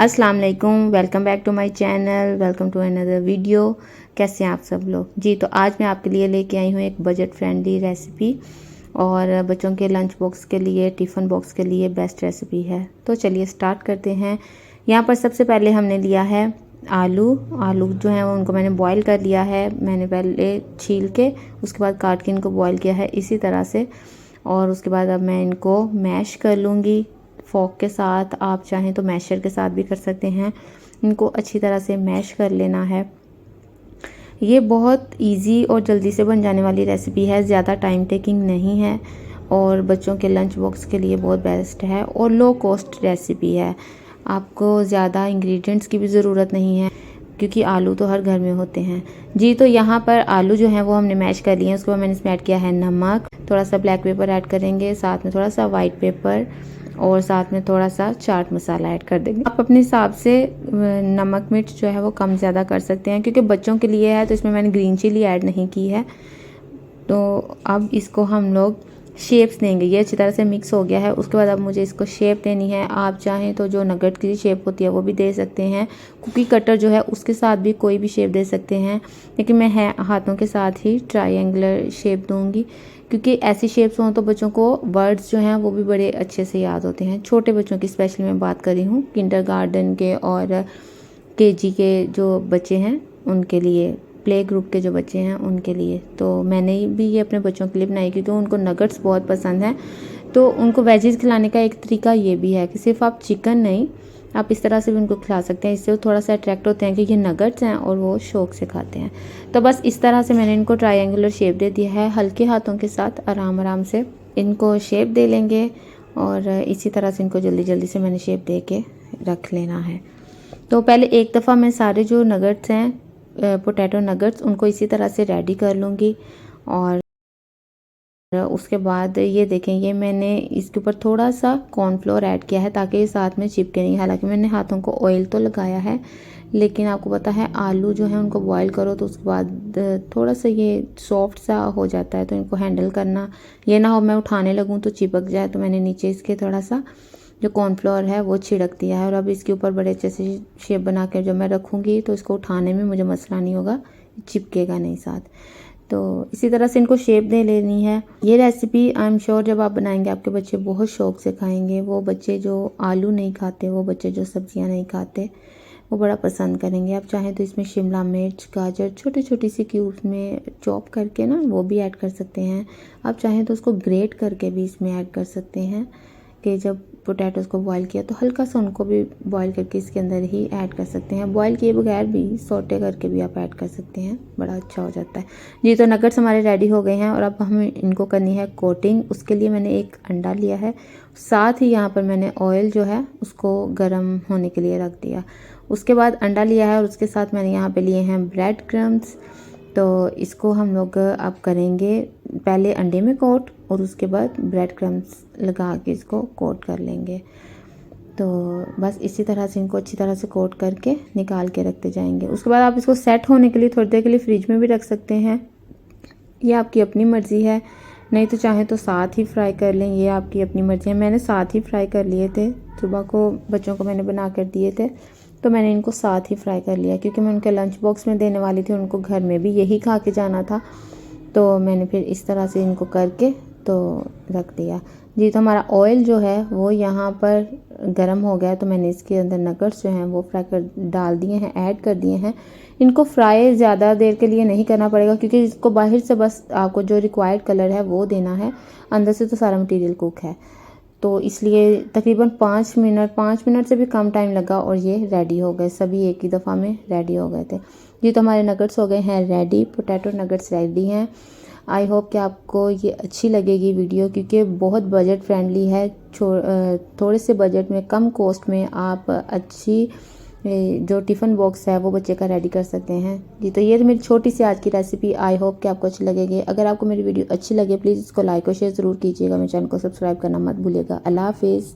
अस्सलाम वालेकुम, welcome back to my channel, welcome to another video. कैसे हैं आप सब लोग जी। तो आज मैं आपके लिए लेके आई हूँ एक बजट फ्रेंडली रेसिपी और बच्चों के लंच बॉक्स के लिए, टिफ़िन बॉक्स के लिए बेस्ट रेसिपी है। तो चलिए स्टार्ट करते हैं। यहाँ पर सबसे पहले हमने लिया है आलू जो है वो उनको मैंने बॉईल कर लिया है। मैंने पहले छील के उसके बाद काट के इनको बॉईल किया है इसी तरह से। और उसके बाद अब मैं इनको मैश कर लूँगी फोक के साथ, आप चाहें तो मैशर के साथ भी कर सकते हैं। इनको अच्छी तरह से मैश कर लेना है। ये बहुत इजी और जल्दी से बन जाने वाली रेसिपी है, ज़्यादा टाइम टेकिंग नहीं है और बच्चों के लंच बॉक्स के लिए बहुत बेस्ट है और लो कॉस्ट रेसिपी है। आपको ज़्यादा इंग्रेडिएंट्स की भी ज़रूरत नहीं है क्योंकि आलू तो हर घर में होते हैं जी। तो यहाँ पर आलू जो है वो हमने मैश कर लिए हैं। उसके बाद मैंने इसमें ऐड किया है नमक, थोड़ा सा ब्लैक पेपर ऐड करेंगे, साथ में थोड़ा सा वाइट पेपर और साथ में थोड़ा सा चाट मसाला ऐड कर देंगे। आप अपने हिसाब से नमक मिर्च जो है वो कम ज़्यादा कर सकते हैं क्योंकि बच्चों के लिए है तो इसमें मैंने ग्रीन चिली ऐड नहीं की है। तो अब इसको हम लोग शेप्स देंगे। ये अच्छी तरह से मिक्स हो गया है। उसके बाद अब मुझे इसको शेप देनी है। आप चाहें तो जो नगेट की शेप होती है वो भी दे सकते हैं। कुकी कटर जो है उसके साथ भी कोई भी शेप दे सकते हैं, लेकिन मैं हाथों के साथ ही ट्रायंगुलर शेप दूंगी क्योंकि ऐसी शेप्स हों तो बच्चों को वर्ड्स जो हैं वो भी बड़े अच्छे से याद होते हैं। छोटे बच्चों की स्पेशली मैं बात कर रही हूँ, किंडरगार्टन के और केजी के जो बच्चे हैं उनके लिए, प्ले ग्रुप के जो बच्चे हैं उनके लिए। तो मैंने भी ये अपने बच्चों के लिए बनाई क्योंकि उनको नगेट्स बहुत पसंद हैं। तो उनको वेजीज खिलाने का एक तरीका ये भी है कि सिर्फ आप चिकन नहीं, आप इस तरह से भी उनको खिला सकते हैं। इससे वो थोड़ा सा अट्रैक्ट होते हैं कि ये नगेट्स हैं और वो शौक से खाते हैं। तो बस इस तरह से मैंने इनको ट्रायंगुलर शेप दे दिया है। हल्के हाथों के साथ आराम आराम से इनको शेप दे लेंगे और इसी तरह से इनको जल्दी जल्दी से मैंने शेप दे के रख लेना है। तो पहले एक दफ़ा मैं सारे जो नगेट्स हैं, पोटैटो नगेट्स, उनको इसी तरह से रेडी कर लूँगी। और उसके बाद ये देखें, ये मैंने इसके ऊपर थोड़ा सा कॉर्नफ्लोर ऐड किया है ताकि ये साथ में चिपके नहीं। हालांकि मैंने हाथों को ऑयल तो लगाया है, लेकिन आपको पता है आलू जो है उनको बॉईल करो तो उसके बाद थोड़ा सा ये सॉफ्ट सा हो जाता है। तो इनको हैंडल करना, ये ना हो मैं उठाने लगूँ तो चिपक जाए। तो मैंने नीचे इसके थोड़ा सा जो कॉर्नफ्लोर है वो छिड़क दिया है और अब इसके ऊपर बड़े अच्छे से शेप बना के जब मैं रखूँगी तो इसको उठाने में मुझे मसला नहीं होगा, चिपकेगा नहीं साथ। तो इसी तरह से इनको शेप दे लेनी है। ये रेसिपी आई एम श्योर जब आप बनाएंगे आपके बच्चे बहुत शौक से खाएंगे। वो बच्चे जो आलू नहीं खाते, वो बच्चे जो सब्जियां नहीं खाते, वो बड़ा पसंद करेंगे। आप चाहें तो इसमें शिमला मिर्च, गाजर छोटी छोटी सी क्यूब्स में चॉप करके ना वो भी ऐड कर सकते हैं। आप चाहें तो उसको ग्रेट करके भी इसमें ऐड कर सकते हैं कि जब पोटैटोज़ को बॉईल किया तो हल्का सा उनको भी बॉईल करके इसके अंदर ही ऐड कर सकते हैं। बॉईल किए बगैर भी सौटे करके भी आप ऐड कर सकते हैं, बड़ा अच्छा हो जाता है जी। तो नगेट्स हमारे रेडी हो गए हैं और अब हमें इनको करनी है कोटिंग। उसके लिए मैंने एक अंडा लिया है, साथ ही यहाँ पर मैंने ऑयल जो है उसको गर्म होने के लिए रख दिया। उसके बाद अंडा लिया है और उसके साथ मैंने यहाँ पे लिए हैं ब्रेड क्रम्स। तो इसको हम लोग अब करेंगे पहले अंडे में कोट और उसके बाद ब्रेड क्रम्स लगा के इसको कोट कर लेंगे। तो बस इसी तरह से इनको अच्छी तरह से कोट करके निकाल के रखते जाएंगे। उसके बाद आप इसको सेट होने के लिए थोड़ी देर के लिए फ्रिज में भी रख सकते हैं, ये आपकी अपनी मर्ज़ी है। नहीं तो चाहें तो साथ ही फ्राई कर लें, ये आपकी अपनी मर्ज़ी है। मैंने साथ ही फ्राई कर लिए थे, सुबह को बच्चों को मैंने बना कर दिए थे तो मैंने इनको साथ ही फ्राई कर लिया क्योंकि मैं उनके लंच बॉक्स में देने वाली थी। उनको घर में भी यही खा के जाना था, तो मैंने फिर इस तरह से इनको करके तो रख दिया जी। तो हमारा ऑयल जो है वो यहाँ पर गर्म हो गया तो मैंने इसके अंदर नगेट्स जो हैं वो फ्राई कर डाल दिए हैं, ऐड कर दिए हैं। इनको फ्राई ज़्यादा देर के लिए नहीं करना पड़ेगा क्योंकि इसको बाहर से बस आपको जो रिक्वायर्ड कलर है वो देना है, अंदर से तो सारा मटेरियल कुक है। तो इसलिए तकरीबन 5 मिनट से भी कम टाइम लगा और ये रेडी हो गए, सभी एक ही दफ़ा में रेडी हो गए थे जी। तो हमारे नगेट्स हो गए हैं रेडी, पोटैटो नगेट्स रेडी हैं। आई होप कि आपको ये अच्छी लगेगी वीडियो क्योंकि बहुत बजट फ्रेंडली है। थोड़े से बजट में, कम कॉस्ट में आप अच्छी जो टिफ़िन बॉक्स है वो बच्चे का रेडी कर सकते हैं जी। तो ये मेरी छोटी सी आज की रेसिपी, आई होप कि आपको अच्छी लगेगी। अगर आपको मेरी वीडियो अच्छी लगे प्लीज़ इसको लाइक और शेयर ज़रूर कीजिएगा। मेरे चैनल को सब्सक्राइब करना मत भूलिएगा। अल्लाह हाफिज़।